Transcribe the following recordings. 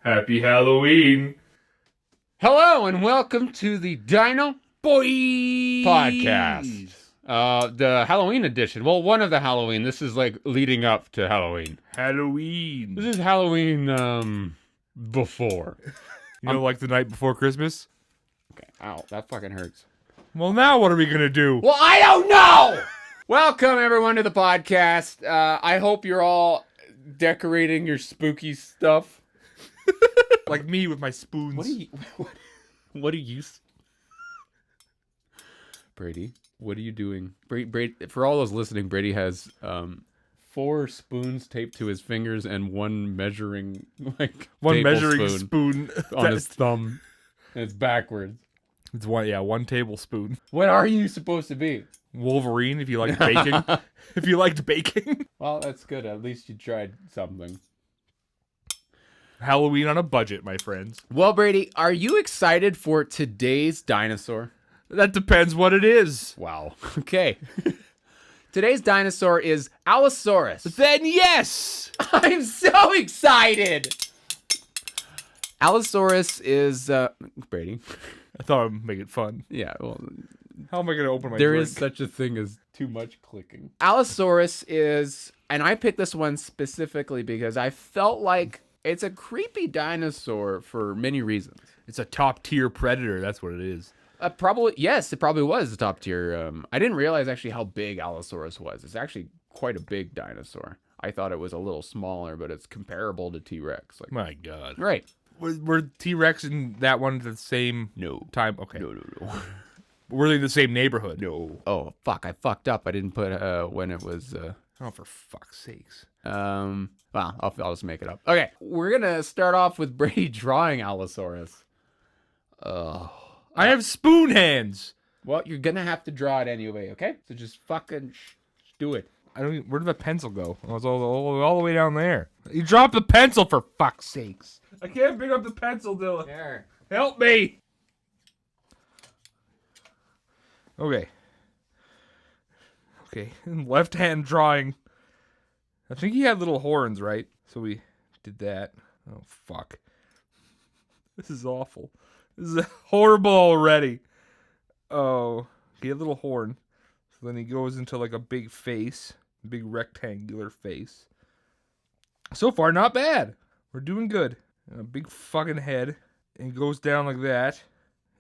Happy Halloween. Hello and welcome to the Dino Boys podcast. The Halloween edition. Well, one of the Halloween. This is like leading up to Halloween. Halloween. This is Halloween before. You know, like the night before Christmas? Okay. Ow, that fucking hurts. Well, now what are we going to do? Well, I don't know! Welcome everyone to the podcast. I hope you're all decorating your spooky stuff. Like me with my spoons. What are you Brady, what are you doing? Brady, for all those listening, Brady has 4 spoons taped to his fingers and one measuring spoon on his thumb. And it's backwards. It's one tablespoon. What are you supposed to be? Wolverine, if you like baking. If you liked baking. Well, that's good. At least you tried something. Halloween on a budget, my friends. Well, Brady, are you excited for today's dinosaur? That depends what it is. Wow. Okay. Today's dinosaur is Allosaurus. Then yes! I'm so excited! Allosaurus is, Brady. I thought I'd make it fun. Yeah, well, how am I going to open my there drink? is such a thing as too much clicking. Allosaurus is, and I picked this one specifically because I felt like it's a creepy dinosaur for many reasons. It's a top tier predator, that's what it is. Yes, it probably was a top tier. I didn't realize actually how big Allosaurus was. It's actually quite a big dinosaur. I thought it was a little smaller, but it's comparable to T-Rex. Like, my God. right. Were T-Rex and that one at the same time? Okay. No. Were they in the same neighborhood? No. Oh, fuck. I fucked up. I didn't put when it was... Oh, for fuck's sakes. Well, I'll just make it up. Okay. We're going to start off with Brady drawing Allosaurus. I have spoon hands. Well, you're going to have to draw it anyway, okay? So just fucking do it. Where did the pencil go? Oh, it's all the way down there. You dropped the pencil, for fuck's sakes. I can't pick up the pencil, Dylan. There. Help me. Okay, left hand drawing. I think he had little horns, right? So we did that. Oh, fuck. This is awful. This is horrible already. Oh, he had a little horn. So then he goes into like a big face, big rectangular face. So far, not bad. We're doing good. A big fucking head. And goes down like that.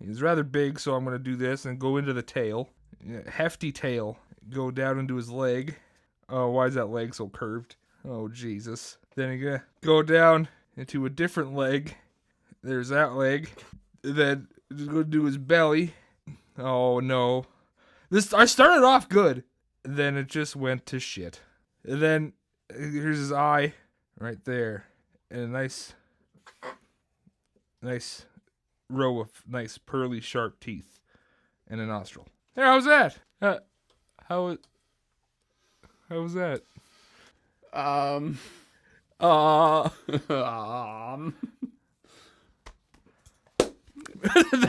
He's rather big, so I'm going to do this and go into the tail. Hefty tail. Go down into his leg. Oh, why is that leg so curved? Oh, Jesus. Then you gotta go down into a different leg. There's that leg. Then just go do his belly. Oh, no. I started off good. Then it just went to shit. And then here's his eye right there. And a nice row of nice pearly sharp teeth and a nostril. There, how's that? How was that?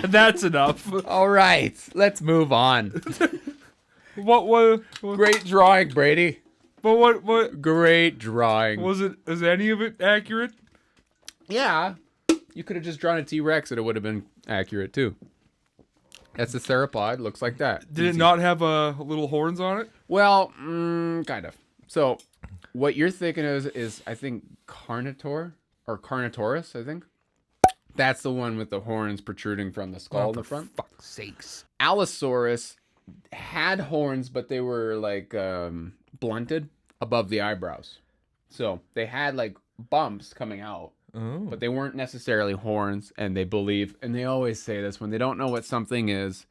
That's enough. All right, let's move on. What? Great drawing, Brady. But what? Great drawing. Is any of it accurate? Yeah. You could have just drawn a T-Rex and it would have been accurate too. That's a theropod. Looks like that. Did it not have little horns on it? Well, kind of. So, what you're thinking is I think Carnotaur or Carnotaurus, I think. That's the one with the horns protruding from the skull in the front. For fuck's sakes. Allosaurus had horns, but they were like blunted above the eyebrows. So, they had like bumps coming out. Oh. But they weren't necessarily horns, and they believe, and they always say this when they don't know what something is.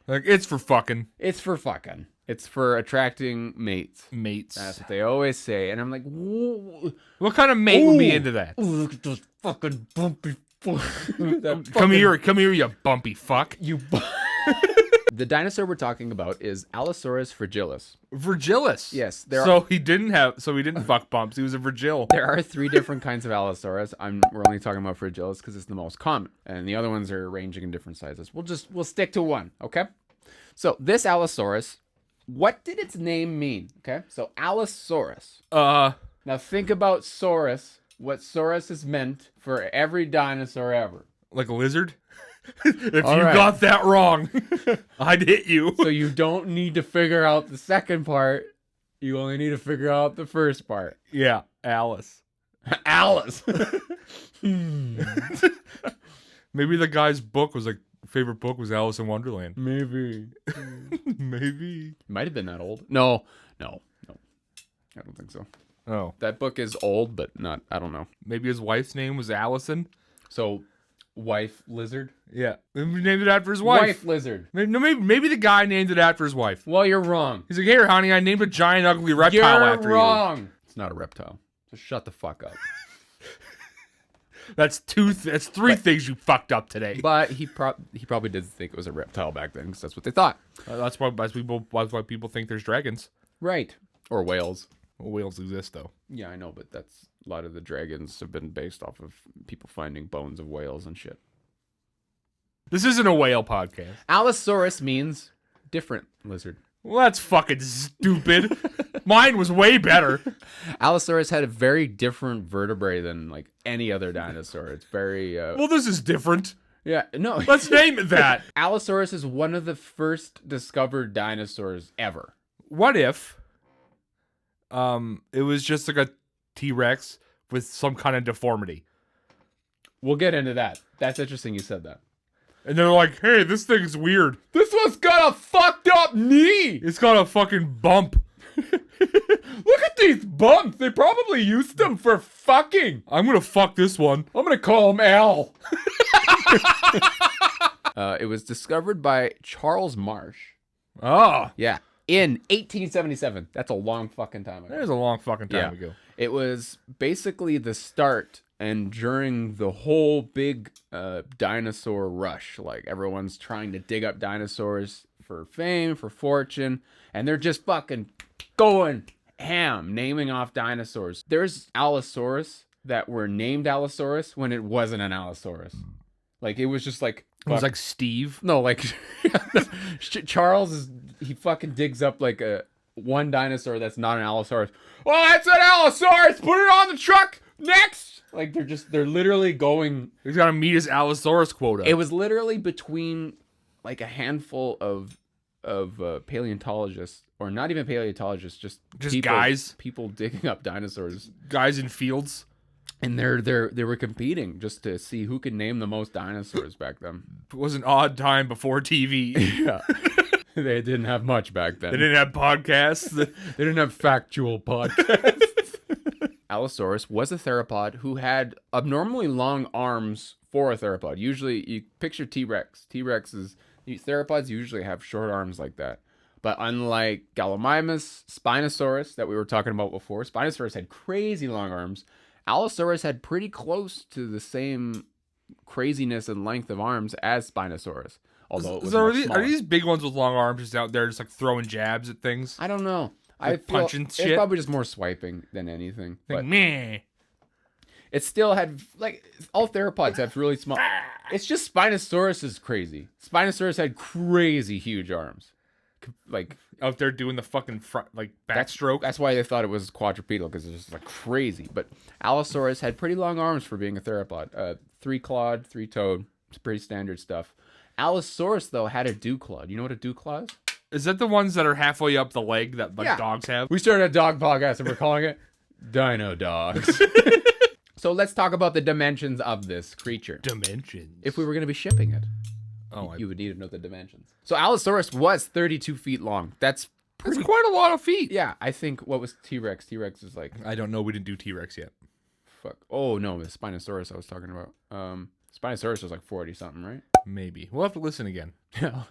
Like, it's for fucking. It's for fucking. It's for attracting mates. That's what they always say. And I'm like, whoa. What kind of mate would be into that? Ooh, look at those fucking bumpy Come here, you bumpy fuck. The dinosaur we're talking about is Allosaurus fragilis. Fragilis? Yes. He didn't fuck bumps. He was a fragile. There are 3 different kinds of Allosaurus. We're only talking about fragilis because it's the most common. And the other ones are ranging in different sizes. We'll stick to one, okay? So this Allosaurus, what did its name mean? Okay, so Allosaurus. Now think about saurus what saurus is meant for every dinosaur ever. Like a lizard? If All you right. got that wrong, I'd hit you. So you don't need to figure out the second part. You only need to figure out the first part. Yeah, Alice. Alice. Maybe the guy's book was like, favorite book was Alice in Wonderland. Maybe. Maybe. Might have been that old. No. I don't think so. Oh. That book is old, but not, I don't know. Maybe his wife's name was Allison. So, wife lizard? Yeah. Maybe he named it after his wife. Wife lizard. Maybe the guy named it after his wife. Well, you're wrong. He's like, here, honey, I named a giant ugly reptile You're after wrong. It's not a reptile. So shut the fuck up. you. That's three things you fucked up today. But he probably did think it was a reptile back then, because that's what they thought. That's why people think there's dragons. Right. Or whales. Well, whales exist, though. Yeah, I know, but that's a lot of the dragons have been based off of people finding bones of whales and shit. This isn't a whale podcast. Allosaurus means different lizard. Well, that's fucking stupid. Mine was way better. Allosaurus had a very different vertebrae than like any other dinosaur. It's very Well, this is different. yeah, no. Let's name it that. Allosaurus is one of the first discovered dinosaurs ever. What if it was just like a T-Rex with some kind of deformity? We'll get into that. That's interesting you said that. And they're like, hey, this thing's weird. This one's got a fucked up knee. It's got a fucking bump. Look at these bumps. They probably used them for fucking. I'm gonna fuck this one. I'm gonna call him Al. It was discovered by Charles Marsh. Ah, Yeah. In 1877. That's a long fucking time ago. that was a long fucking time Yeah. ago. It was basically the start and during the whole big dinosaur rush. Like everyone's trying to dig up dinosaurs for fame, for fortune, and they're just fucking going ham, naming off dinosaurs. There's Allosaurus that were named Allosaurus when it wasn't an Allosaurus. Like it was just like It was like Steve. no, like Charles he fucking digs up like one dinosaur that's not an Allosaurus. Oh, that's an Allosaurus. Put it on the truck. Next. Like they're literally going. He's gotta meet his Allosaurus quota. It was literally between like a handful of paleontologists, or not even paleontologists, just people digging up dinosaurs, guys in fields. and they were competing just to see who could name the most dinosaurs back then. It was an odd time before TV. Yeah. They didn't have much back then. They didn't have podcasts. They didn't have factual podcasts. Allosaurus was a theropod who had abnormally long arms for a theropod. Usually, you picture T-Rex. Theropods usually have short arms like that. But unlike Gallimimus, Spinosaurus that we were talking about before, Spinosaurus had crazy long arms. Allosaurus had pretty close to the same craziness and length of arms as Spinosaurus. Although it was So much are these big ones with long arms just out there just like throwing jabs at things? I don't know. I Like feel punching it's shit? probably just more swiping than anything. Like, But meh. it still had, like, all theropods have really small. It's just Spinosaurus is crazy. Spinosaurus had crazy huge arms. Like, Out there doing the fucking front, like backstroke. that's why they thought it was quadrupedal, because it was just like crazy. But Allosaurus had pretty long arms for being a theropod. 3-clawed, 3-toed. It's pretty standard stuff. Allosaurus, though, had a dew-claw. You know what a dew-claw is? Is that the ones that are halfway up the leg that like Yeah. dogs have? We started a dog podcast and we're calling it Dino Dogs. So let's talk about the dimensions of this creature. Dimensions. If we were going to be shipping it, you would need to know the dimensions. So Allosaurus was 32 feet long. That's quite a lot of feet. yeah. I think what was T-Rex? T-Rex is like I don't know. We didn't do T-Rex yet. fuck. Oh no, the Spinosaurus I was talking about. Spinosaurus was like 40 something, right? Maybe. We'll have to listen again. Yeah.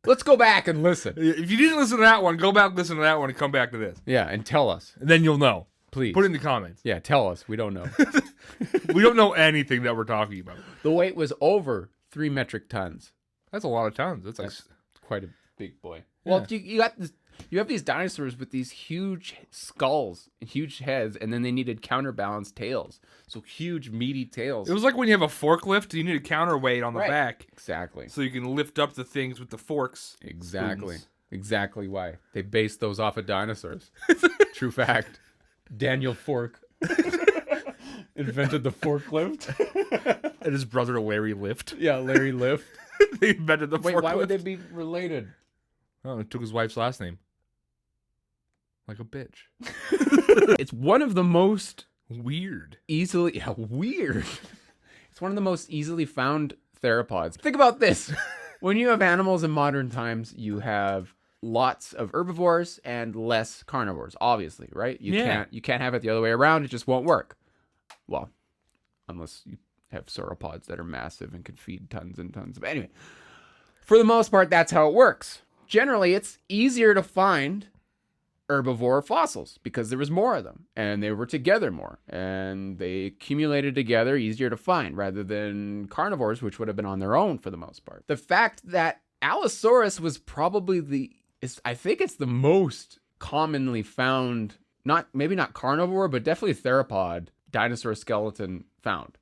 Let's go back and listen. If you didn't listen to that one, go back, listen to that one, and come back to this. Yeah, and tell us, And then you'll know. please. Put it in the comments. Yeah, tell us. We don't know. We don't know anything that we're talking about. The weight was over 3 metric tons. That's a lot of tons. That's like That's quite a big boy. Well, Yeah. you got this. You have these dinosaurs with these huge skulls and huge heads, and then they needed counterbalanced tails. So huge, meaty tails. it was like when you have a forklift, you need a counterweight on the Right. back Exactly. so you can lift up the things with the forks. Exactly. Spoons. Exactly why. They based those off of dinosaurs. True fact. Daniel Fork. invented the forklift. And his brother Larry Lift. Yeah, Larry Lift. They invented the Wait, forklift. why would they be related? Oh, he took his wife's last name. Like a bitch. It's one of the most Weird. weird. It's one of the most easily found theropods. Think about this. When you have animals in modern times, you have lots of herbivores and less carnivores, obviously, right? You can't have it the other way around. It just won't work. Well, unless you have sauropods that are massive and can feed tons and tons of. Anyway, for the most part, that's how it works. Generally, it's easier to find herbivore fossils because there was more of them and they were together more and they accumulated together, easier to find rather than carnivores, which would have been on their own for the most part. The fact that Allosaurus was probably I think it's the most commonly found, maybe not carnivore, but definitely theropod dinosaur skeleton found.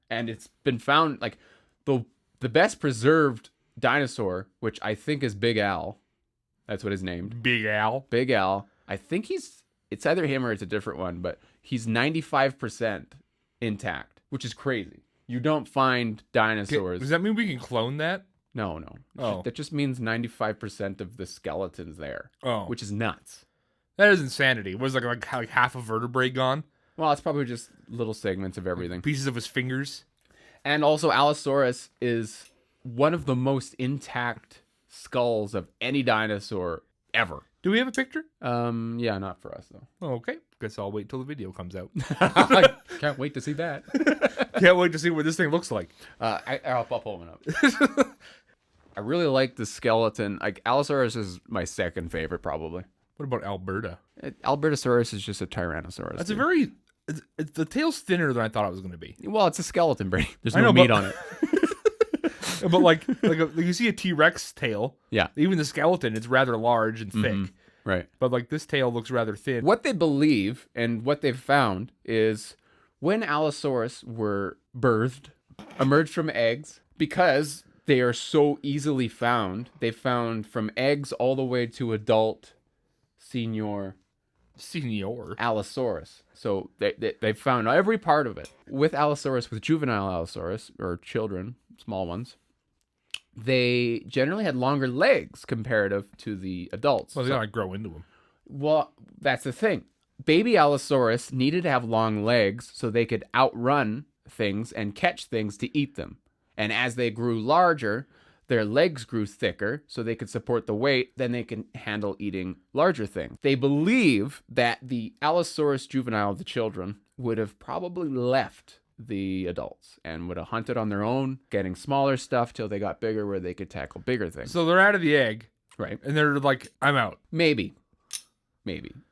And it's been found like the best preserved dinosaur, which I think is Big Al. That's what his named. Big Al. Big Al. I think it's either him or it's a different one, but he's 95% intact, which is crazy. You don't find dinosaurs. Does that mean we can clone that? No. Oh. That just means 95% of the skeleton's there. Oh. Which is nuts. That is insanity. Was like half a vertebrae gone? Well, it's probably just little segments of everything. Pieces of his fingers. And also Allosaurus is one of the most intact skulls of any dinosaur ever. Do we have a picture? Yeah, not for us though. Oh, okay. Guess I'll wait till the video comes out. I can't wait to see that. Can't wait to see what this thing looks like. I'll pull one up. I really like the skeleton. Like Allosaurus is my second favorite, probably. What about Alberta? Albertosaurus is just a Tyrannosaurus. That's a very. The tail's thinner than I thought it was going to be. Well, it's a skeleton, Brady. There's no meat on it. But like you see a T-Rex tail. Yeah. Even the skeleton, it's rather large and thick. Right. But like this tail looks rather thin. What they believe and what they've found is when Allosaurus were birthed, emerged from eggs, because they are so easily found, they found from eggs all the way to adult senior Allosaurus. So they found every part of it. With Allosaurus, with juvenile Allosaurus, or children, small ones, they generally had longer legs comparative to the adults. Well, they gotta grow into them. Well, that's the thing. Baby Allosaurus needed to have long legs so they could outrun things and catch things to eat them. And as they grew larger, their legs grew thicker so they could support the weight, then they can handle eating larger things. They believe that the Allosaurus juvenile, the children, would have probably left the adults and would have hunted on their own, getting smaller stuff till they got bigger where they could tackle bigger things. So they're out of the egg. Right. And they're like, I'm out. Maybe.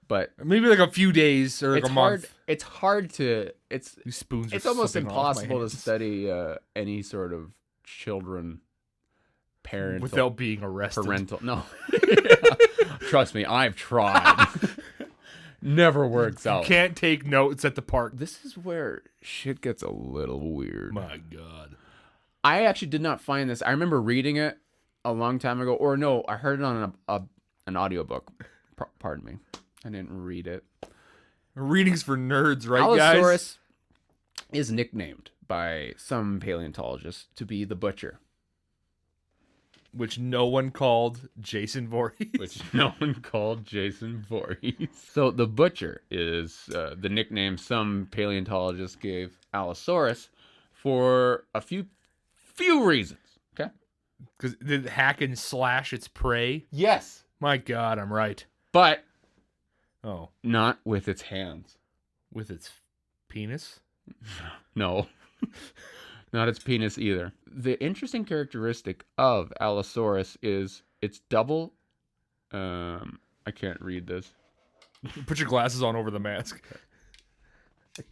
But maybe like a few days or like a month. It's hard to... These spoons It's are almost slipping off my impossible to hands study any sort of children parental without being arrested. parental. No. Trust me, I've tried. Never works out. Can't take notes at the park. This is where shit gets a little weird. My God. I actually did not find this. I remember reading it a long time ago. Or no, I heard it on an audiobook. Pardon me. I didn't read it. Readings for nerds, right, Allosaurus guys? is nicknamed by some paleontologists to be the butcher. Which no one called Jason Voorhees. Which no one called Jason Voorhees. So the butcher is the nickname some paleontologists gave Allosaurus for a few reasons. Okay. Because did it hack and slash its prey? Yes. My God, I'm right. But not with its hands. With its penis? No. Not its penis either. The interesting characteristic of Allosaurus is its double... I can't read this. Put your glasses on over the mask.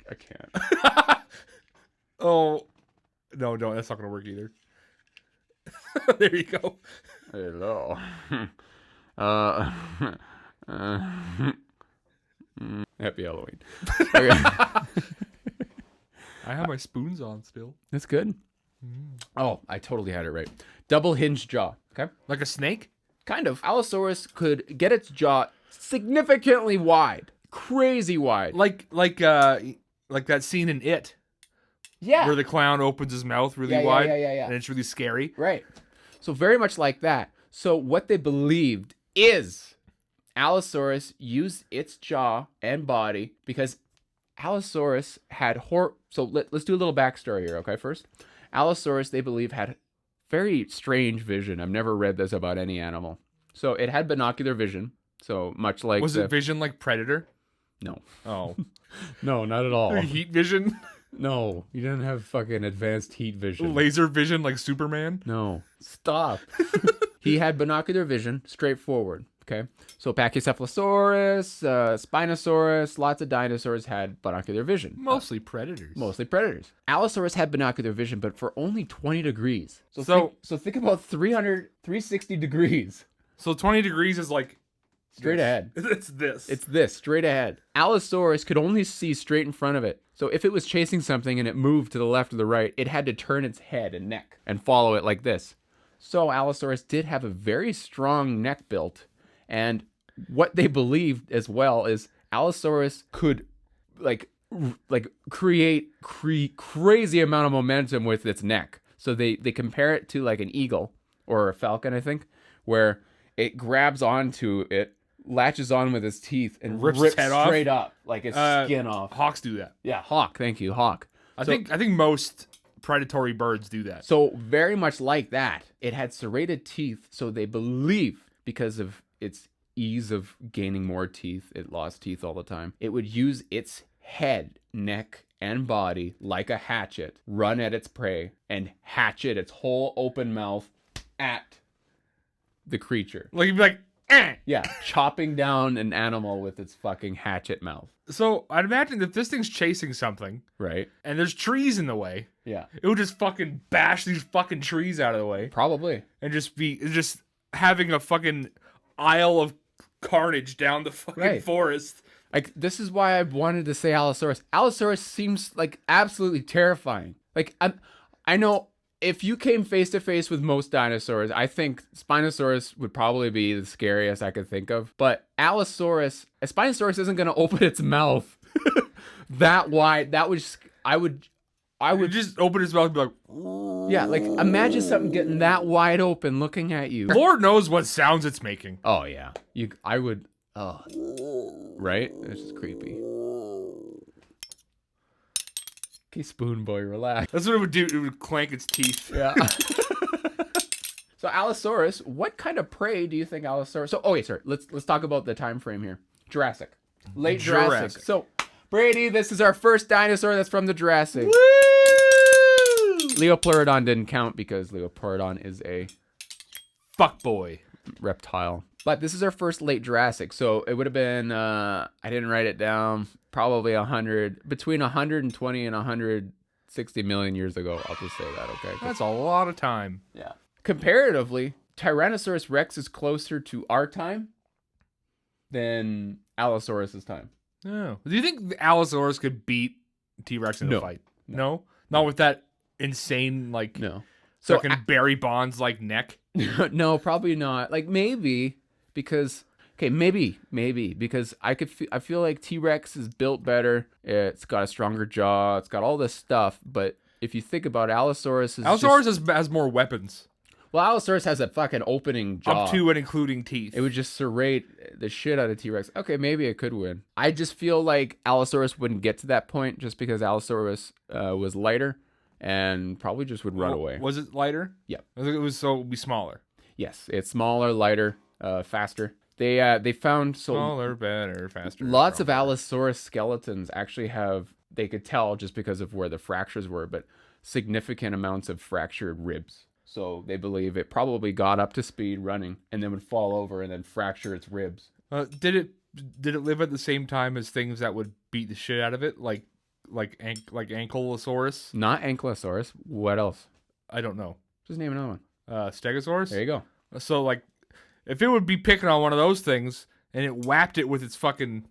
I can't. Oh. No, don't. That's not going to work either. There you go. Hello. Happy Halloween. Okay. I have my spoons on still. That's good. Oh, I totally had it right. Double hinged jaw. Okay. Like a snake? Kind of. Allosaurus could get its jaw significantly wide. Crazy wide. Like like that scene in It, Yeah. where the clown opens his mouth really Yeah, yeah, wide, yeah. and it's really scary. Right. So very much like that. So what they believed is Allosaurus used its jaw and body because Allosaurus had So let's do a little backstory here, okay? First, Allosaurus, they believe, had very strange vision. I've never read this about any animal. So it had binocular vision. So much like Was it vision like Predator? No. Oh, No, not at all. heat vision, No, you didn't have fucking advanced heat vision. laser vision like Superman. No. Stop. He had binocular vision, straightforward. Okay. So Pachycephalosaurus, Spinosaurus, lots of dinosaurs had binocular vision. Mostly predators. Mostly predators. Allosaurus had binocular vision, but for only 20 degrees. So think about 360 degrees. So 20 degrees is like Straight ahead. It's this. It's this, straight ahead. Allosaurus could only see straight in front of it. So if it was chasing something and it moved to the left or the right, it had to turn its head and neck and follow it like this. So Allosaurus did have a very strong neck built. And what they believed as well is Allosaurus could create crazy amount of momentum with its neck. So they compare it to like an eagle or a falcon, I think, where it grabs onto it, latches on with its teeth, and rips its head straight up, like its skin off. Hawks do that. Yeah, hawk. Thank you, hawk. I think most predatory birds do that. So very much like that, it had serrated teeth. So they believe because of its ease of gaining more teeth, it lost teeth all the time. It would use its head, neck, and body like a hatchet, run at its prey, and hatchet its whole open mouth at the creature. Like you'd be like, eh. Yeah, chopping down an animal with its fucking hatchet mouth. So I'd imagine if this thing's chasing something, Right? and there's trees in the way, Yeah. it would just fucking bash these fucking trees out of the way, Probably. and just having a fucking aisle of carnage down the fucking forest. Like, this is why I wanted to say Allosaurus. Allosaurus seems like absolutely terrifying. Like, I know if you came face to face with most dinosaurs, I think Spinosaurus would probably be the scariest I could think of. But a Spinosaurus isn't going to open its mouth that wide. I would just open his mouth and be like, yeah, like imagine something getting that wide open looking at you. Lord knows what sounds it's making. Oh yeah. Right? It's just creepy. Okay, Spoon Boy, relax. That's what it would do. It would clank its teeth. Yeah. So Allosaurus, what kind of prey do you think Allosaurus? So, wait, sorry. Let's talk about the time frame here. Jurassic, late Jurassic. So, Brady, this is our first dinosaur that's from the Jurassic. Woo! Leopleurodon didn't count because Leopleurodon is a fuck boy reptile. But this is our first late Jurassic, so it would have been. I didn't write it down. Probably between 120 and 160 million years ago. I'll just say that, okay? That's a lot of time. Yeah. Comparatively, Tyrannosaurus Rex is closer to our time than Allosaurus's time. Oh. Do you think the Allosaurus could beat T-Rex in a fight? No? Not with that insane, like, no. So Barry Bonds like neck? No, probably not. Like, maybe, because... Okay, maybe because I feel like T-Rex is built better. It's got a stronger jaw. It's got all this stuff. But if you think about Allosaurus, has more weapons. Well, Allosaurus has a fucking opening jaw, up to and including teeth. It would just serrate the shit out of T-Rex. Okay, maybe it could win. I just feel like Allosaurus wouldn't get to that point just because Allosaurus was lighter and probably just would run away. Was it lighter? Yep. I think it would be smaller. Yes, it's smaller, lighter, faster. They found smaller, better, faster. Lots of Allosaurus skeletons actually they could tell just because of where the fractures were, but significant amounts of fractured ribs. So they believe it probably got up to speed running and then would fall over and then fracture its ribs. Did it live at the same time as things that would beat the shit out of it, like Ankylosaurus? Not Ankylosaurus. What else? I don't know. Just name another one. Stegosaurus. There you go. So like, if it would be picking on one of those things and it whapped it with its fucking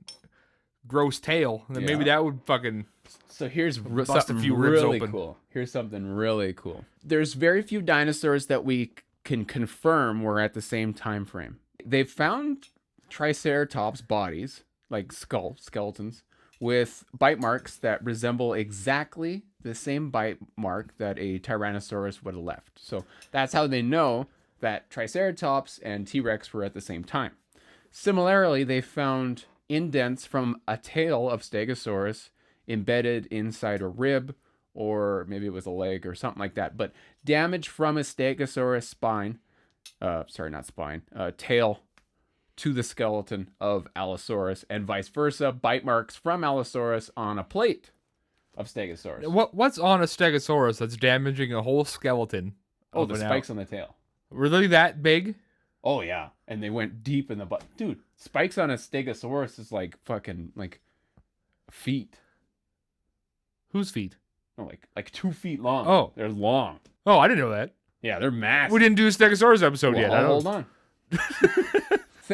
gross tail, then maybe that would fucking. So here's bust a few ribs really open. Cool. Here's something really cool. There's very few dinosaurs that we can confirm were at the same time frame. They've found Triceratops bodies, like skeletons, with bite marks that resemble exactly the same bite mark that a Tyrannosaurus would have left. So that's how they know that Triceratops and T-Rex were at the same time. Similarly, they found indents from a tail of Stegosaurus embedded inside a rib, or maybe it was a leg or something like that. But damage from a Stegosaurus tail to the skeleton of Allosaurus, and vice versa, bite marks from Allosaurus on a plate of Stegosaurus. What's on a Stegosaurus that's damaging a whole skeleton? Oh, the spikes on the tail. Were they that big? Oh, yeah. And they went deep in the butt. Dude, spikes on a Stegosaurus is like fucking, like, feet. Whose feet? No, like 2 feet long. Oh. They're long. Oh, I didn't know that. Yeah, they're massive. We didn't do a Stegosaurus episode yet. Hold on.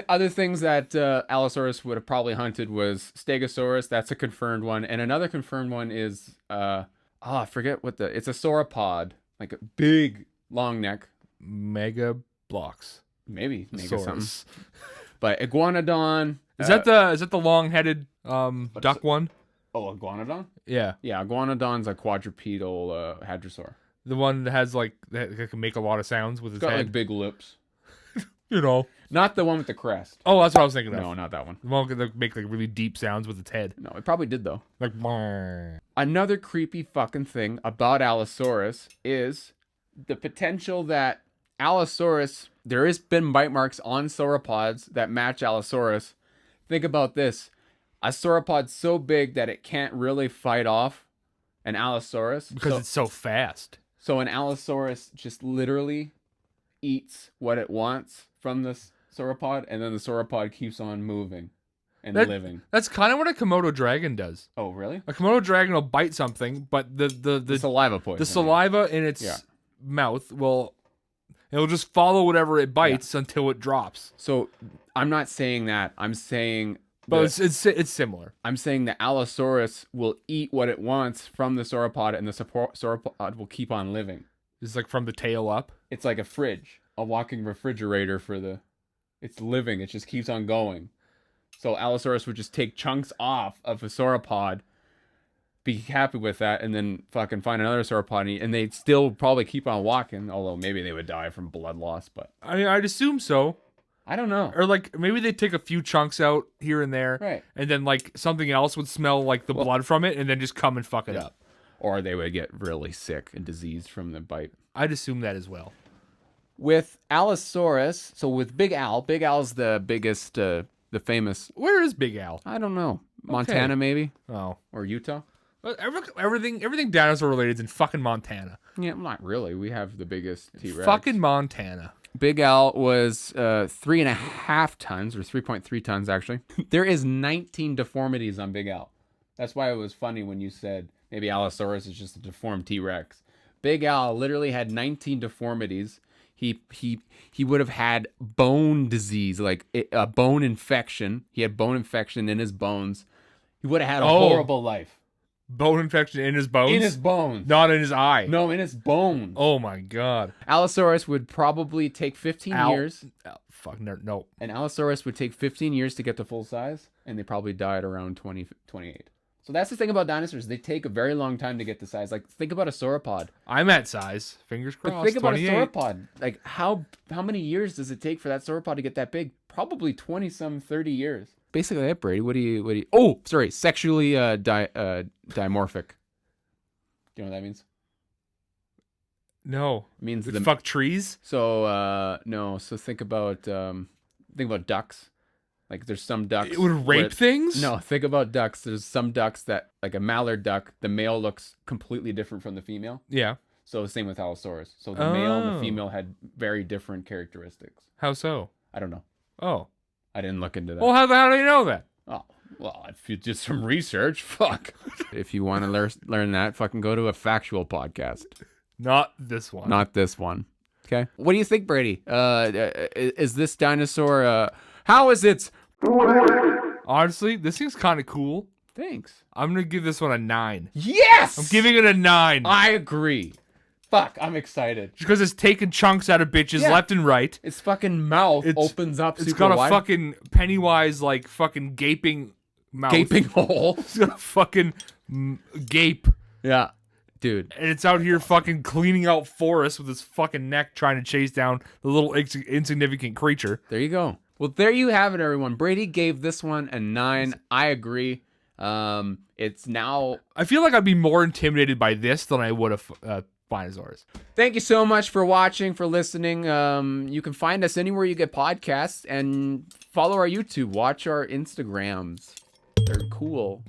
Other things that Allosaurus would have probably hunted was Stegosaurus. That's a confirmed one. And another confirmed one is, I forget what it's a sauropod. Like a big, long neck. Mega blocks. Maybe something. But iguanodon. Is that the long-headed duck one? Oh, iguanodon? Yeah. Yeah, iguanodon's a quadrupedal hadrosaur. The one that has that can make a lot of sounds with his Got head. like big lips. You know. Not the one with the crest. Oh, that's what I was thinking of. No, not that one. The one that make like really deep sounds with its head. No, it probably did though. Like brrr. Another creepy fucking thing about Allosaurus is the potential that Allosaurus, there has been bite marks on sauropods that match Allosaurus. Think about this. A sauropod so big that it can't really fight off an Allosaurus. Because it's so fast. So an Allosaurus just literally eats what it wants from this sauropod, and then the sauropod keeps on moving and living. That's kind of what a Komodo dragon does. Oh, really? A Komodo dragon will bite something, but the saliva poison. The saliva in its mouth it'll just follow whatever it bites until it drops. So I'm not saying that. I'm saying... But it's similar. I'm saying the Allosaurus will eat what it wants from the sauropod, and the sauropod will keep on living. It's like from the tail up. It's like a fridge, a walking refrigerator it's living. It just keeps on going. So Allosaurus would just take chunks off of a sauropod, be happy with that, and then fucking find another sauropod and eat, and they'd still probably keep on walking, although maybe they would die from blood loss. But I'd assume so. I don't know. Or like maybe they'd take a few chunks out here and there, right? And then like something else would smell like the blood from it, and then just come and fuck it up. Or they would get really sick and diseased from the bite. I'd assume that as well. With Allosaurus, so with Big Al's the biggest, the famous. Where is Big Al? I don't know. Montana, maybe. Oh, or Utah. Everything dinosaur related is in fucking Montana. Yeah, not really. We have the biggest T-Rex. Fucking Montana. Big Al was 3.5 tons, or 3.3 tons actually. There is 19 deformities on Big Al. That's why it was funny when you said maybe Allosaurus is just a deformed T-Rex. Big Al literally had 19 deformities. He would have had bone disease, like a bone infection. He had bone infection in his bones. He would have had a horrible life. Bone infection in his bones? In his bones. Not in his eye. No, in his bones. Oh my god. Allosaurus would probably take 15 years. Fuck, no. An Allosaurus would take 15 years to get to full size, and they probably died around 28. So that's the thing about dinosaurs. They take a very long time to get to size. Like, think about a sauropod. I'm at size. Fingers crossed. But think about 28. a sauropod. Like, how many years does it take for that sauropod to get that big? Probably 20-some, 30 years. Basically that, Brady. What do you... Oh, sorry. Sexually dimorphic. Do you know what that means? No. It means fuck trees? So, no. So think about ducks. Like, there's some ducks... It would rape things? No, think about ducks. There's some ducks that... Like a mallard duck, the male looks completely different from the female. Yeah. So same with Allosaurus. So the male and the female had very different characteristics. How so? I don't know. Oh. I didn't look into that. Well, how do you know that? Oh, well, if you did some research, fuck. If you want to learn that, fucking go to a factual podcast. Not this one. Not this one. Okay. What do you think, Brady? Is this dinosaur... how is it... Honestly, this thing's kind of cool. Thanks. I'm going to give this one a 9. Yes! I'm giving it a 9. I agree. Fuck, I'm excited. Because it's taking chunks out of bitches left and right. Its fucking mouth opens up super wide. It's got a fucking Pennywise, like, fucking gaping mouth. Gaping hole. It's got a fucking gape. Yeah. Dude. And it's out here fucking cleaning out forests with its fucking neck trying to chase down the little insignificant creature. There you go. Well, there you have it, everyone. Brady gave this one a 9. I agree. It's now... I feel like I'd be more intimidated by this than I would have Spinosaurus. Thank you so much for watching, for listening. You can find us anywhere you get podcasts, and follow our YouTube. Watch our Instagrams. They're cool.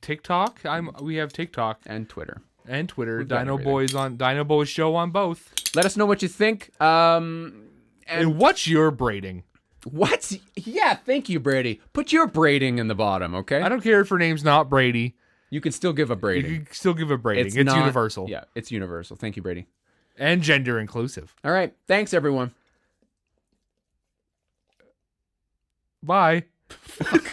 TikTok? We have TikTok. And Twitter. And Twitter. We've got Dino everything. Boys on Dino Boys Show on both. Let us know what you think. And what's your braiding? What? Yeah, thank you, Brady. Put your braiding in the bottom, okay? I don't care if her name's not Brady. You can still give a braiding. You can still give a braiding. It's not, universal. Yeah, it's universal. Thank you, Brady. And gender inclusive. All right. Thanks, everyone. Bye. Fuck.